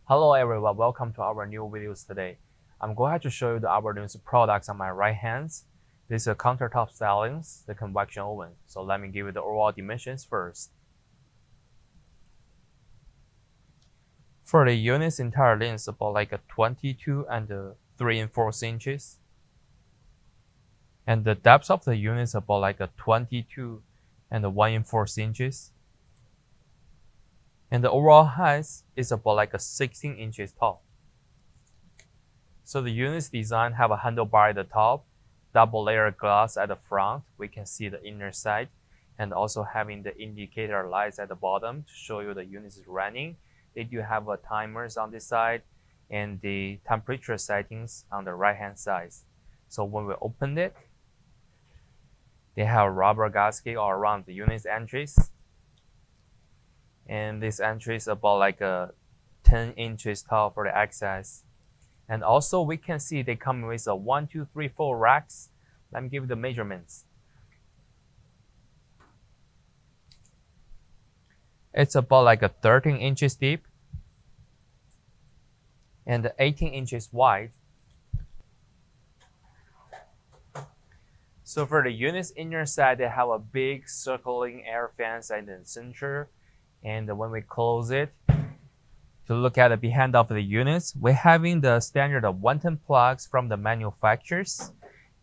Hello everyone, welcome to our new videos today. I'm going to show you our new products on my right hand. This is a countertop stylings, the convection oven. So let me give you the overall dimensions first. For the unit's entire length, about like a 22 and 3 4 inches. And the depth of the unit is about like a 22 and 1 4 inches. And the overall height is about like a 16 inches tall. So the unit's design have a handlebar at the top, double layer glass at the front. We can see the inner side, and also having the indicator lights at the bottom to show you the unit is running. They do have a timers on this side and the temperature settings on the right hand side. So when we open it, they have a rubber gasket all around the unit's entries. And this entry is about like a 10 inches tall for the access. And also we can see they come with a 1, 2, 3, 4 racks. Let me give you the measurements. It's about like a 13 inches deep and 18 inches wide. So for the unit's inner side, they have a big circling air fans in the center. And when we close it, to look at the behind of the units, we're having the standard 110 plugs from the manufacturers.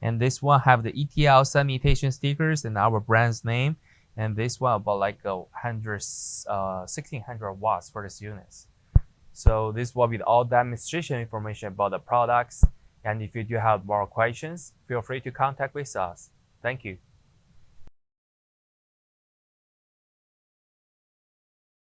And this one have the ETL sanitation stickers and our brand's name. And this one about like 1600 watts for this unit. So this will be all demonstration information about the products. And if you do have more questions, feel free to contact with us. Thank you.